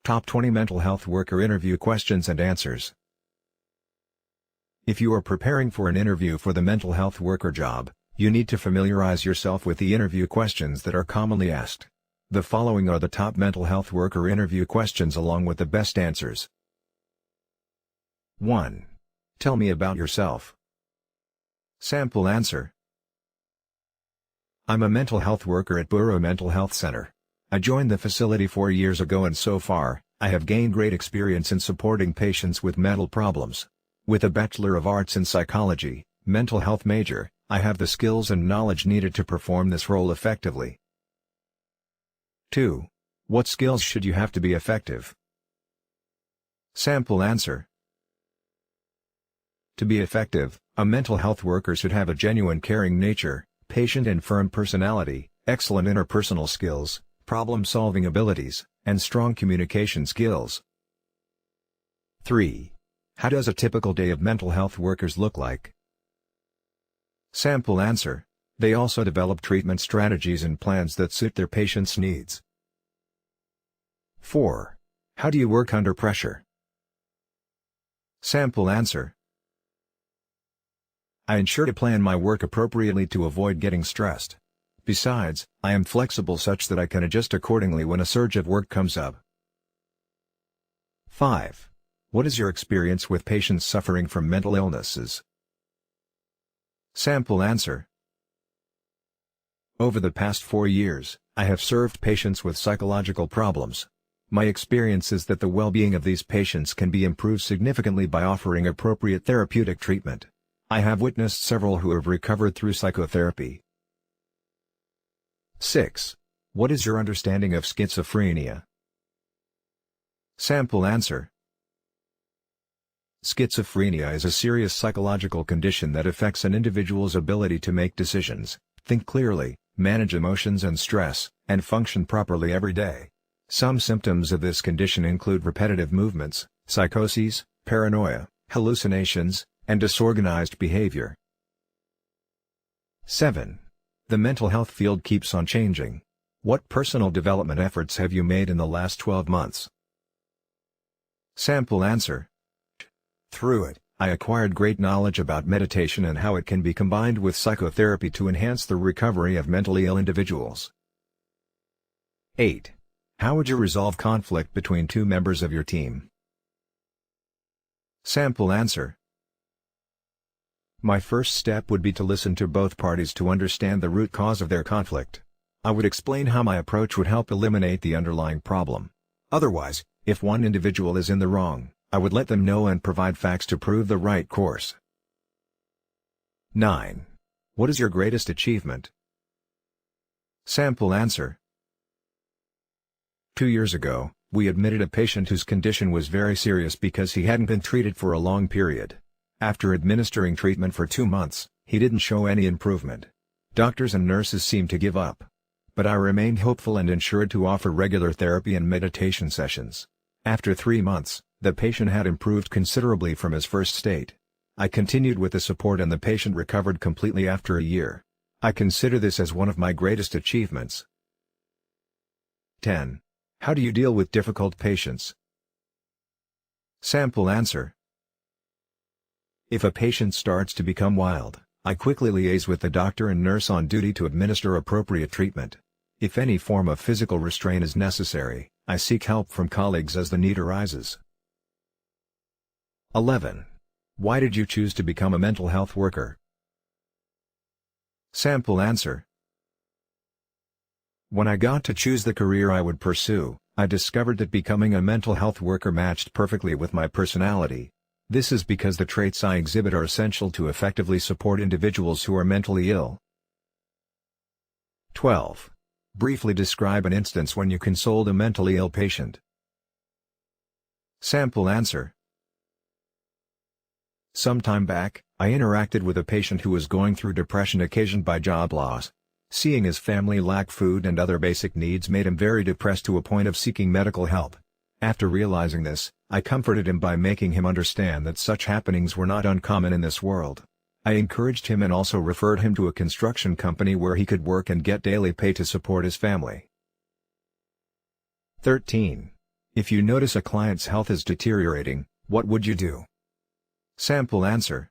Top 20 Mental Health Worker Interview Questions and Answers. If you are preparing for an interview for the mental health worker job, you need to familiarize yourself with the interview questions that are commonly asked. The following are the top mental health worker interview questions along with the best answers. 1. Tell me about yourself. Sample answer. I'm a mental health worker at Borough Mental Health Center. I joined the facility 4 years ago and so far, I have gained great experience in supporting patients with mental problems. With a Bachelor of Arts in Psychology, mental health major, I have the skills and knowledge needed to perform this role effectively. 2. What skills should you have to be effective? Sample answer. To be effective, a mental health worker should have a genuine caring nature, patient and firm personality, excellent interpersonal skills, problem-solving abilities, and strong communication skills. 3. How does a typical day of mental health workers look like? Sample answer. They also develop treatment strategies and plans that suit their patients' needs. 4. How do you work under pressure? Sample answer. I ensure to plan my work appropriately to avoid getting stressed. Besides, I am flexible such that I can adjust accordingly when a surge of work comes up. 5. What is your experience with patients suffering from mental illnesses? Sample answer. Over the past 4 years, I have served patients with psychological problems. My experience is that the well-being of these patients can be improved significantly by offering appropriate therapeutic treatment. I have witnessed several who have recovered through psychotherapy. 6. What is your understanding of schizophrenia? Sample answer. Schizophrenia is a serious psychological condition that affects an individual's ability to make decisions, think clearly, manage emotions and stress, and function properly every day. Some symptoms of this condition include repetitive movements, psychoses, paranoia, hallucinations, and disorganized behavior. 7. The mental health field keeps on changing. What personal development efforts have you made in the last 12 months? Sample answer. Through it, I acquired great knowledge about meditation and how it can be combined with psychotherapy to enhance the recovery of mentally ill individuals. 8. How would you resolve conflict between two members of your team? Sample answer. My first step would be to listen to both parties to understand the root cause of their conflict. I would explain how my approach would help eliminate the underlying problem. Otherwise, if one individual is in the wrong, I would let them know and provide facts to prove the right course. 9. What is your greatest achievement? Sample answer. 2 years ago, we admitted a patient whose condition was very serious because he hadn't been treated for a long period. After administering treatment for 2 months, he didn't show any improvement. Doctors and nurses seemed to give up. But I remained hopeful and ensured to offer regular therapy and meditation sessions. After 3 months, the patient had improved considerably from his first state. I continued with the support and the patient recovered completely after a year. I consider this as one of my greatest achievements. 10. How do you deal with difficult patients? Sample answer. If a patient starts to become wild, I quickly liaise with the doctor and nurse on duty to administer appropriate treatment. If any form of physical restraint is necessary, I seek help from colleagues as the need arises. 11. Why did you choose to become a mental health worker? Sample answer. When I got to choose the career I would pursue, I discovered that becoming a mental health worker matched perfectly with my personality. This is because the traits I exhibit are essential to effectively support individuals who are mentally ill. 12. Briefly describe an instance when you consoled a mentally ill patient. Sample answer. Some time back, I interacted with a patient who was going through depression occasioned by job loss. Seeing his family lack food and other basic needs made him very depressed to a point of seeking medical help. After realizing this, I comforted him by making him understand that such happenings were not uncommon in this world. I encouraged him and also referred him to a construction company where he could work and get daily pay to support his family. 13. If you notice a client's health is deteriorating, what would you do? Sample answer.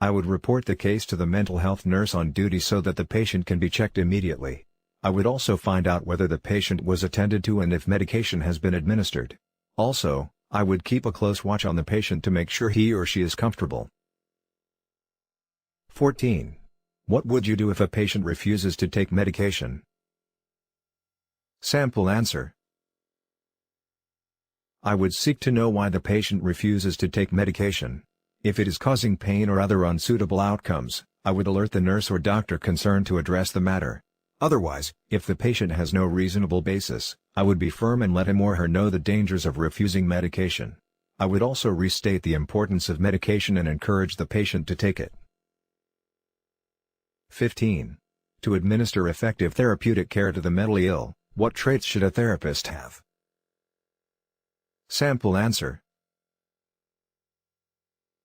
I would report the case to the mental health nurse on duty so that the patient can be checked immediately. I would also find out whether the patient was attended to and if medication has been administered. Also, I would keep a close watch on the patient to make sure he or she is comfortable. 14. What would you do if a patient refuses to take medication? Sample answer. I would seek to know why the patient refuses to take medication. If it is causing pain or other unsuitable outcomes, I would alert the nurse or doctor concerned to address the matter. Otherwise, if the patient has no reasonable basis, I would be firm and let him or her know the dangers of refusing medication. I would also restate the importance of medication and encourage the patient to take it. 15. To administer effective therapeutic care to the mentally ill, what traits should a therapist have? Sample answer.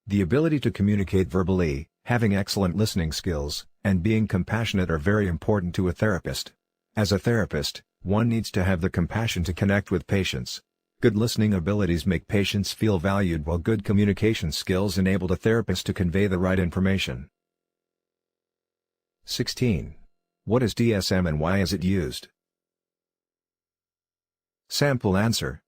The ability to communicate verbally, having excellent listening skills, and being compassionate are very important to a therapist. As a therapist, one needs to have the compassion to connect with patients. Good listening abilities make patients feel valued, while good communication skills enable the therapist to convey the right information. 16. What is DSM and why is it used? Sample answer.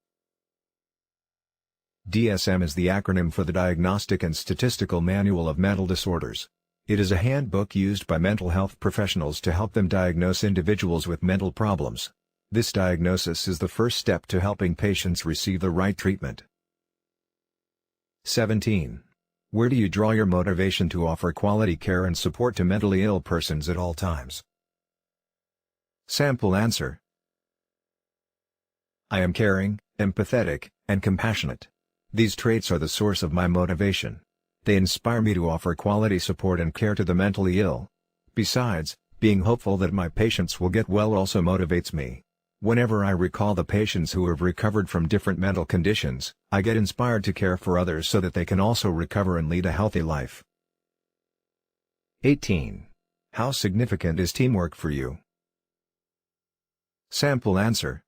DSM is the acronym for the Diagnostic and Statistical Manual of Mental Disorders. It is a handbook used by mental health professionals to help them diagnose individuals with mental problems. This diagnosis is the first step to helping patients receive the right treatment. 17. Where do you draw your motivation to offer quality care and support to mentally ill persons at all times? Sample answer. I am caring, empathetic, and compassionate. These traits are the source of my motivation. They inspire me to offer quality support and care to the mentally ill. Besides, being hopeful that my patients will get well also motivates me. Whenever I recall the patients who have recovered from different mental conditions, I get inspired to care for others so that they can also recover and lead a healthy life. 18. How significant is teamwork for you? Sample answer.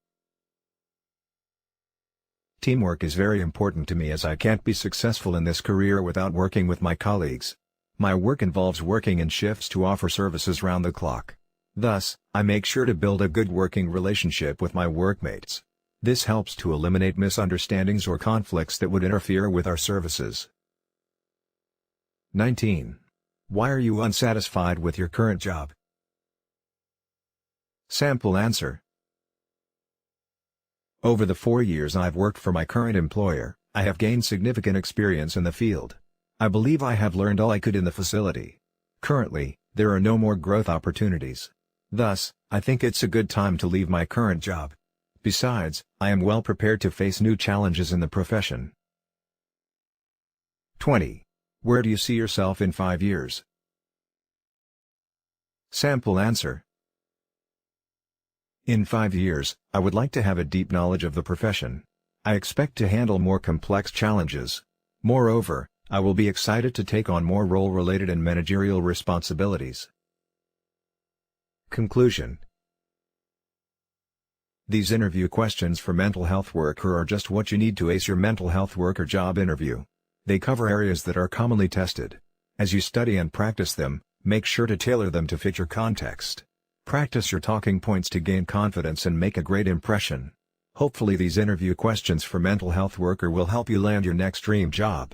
Teamwork is very important to me as I can't be successful in this career without working with my colleagues. My work involves working in shifts to offer services round the clock. Thus, I make sure to build a good working relationship with my workmates. This helps to eliminate misunderstandings or conflicts that would interfere with our services. 19. Why are you unsatisfied with your current job? Sample answer. Over the 4 years I've worked for my current employer, I have gained significant experience in the field. I believe I have learned all I could in the facility. Currently, there are no more growth opportunities. Thus, I think it's a good time to leave my current job. Besides, I am well prepared to face new challenges in the profession. 20. Where do you see yourself in 5 years? Sample answer. In 5 years, I would like to have a deep knowledge of the profession. I expect to handle more complex challenges. Moreover, I will be excited to take on more role-related and managerial responsibilities. Conclusion. These interview questions for mental health worker are just what you need to ace your mental health worker job interview. They cover areas that are commonly tested. As you study and practice them, make sure to tailor them to fit your context. Practice your talking points to gain confidence and make a great impression. Hopefully these interview questions for mental health worker will help you land your next dream job.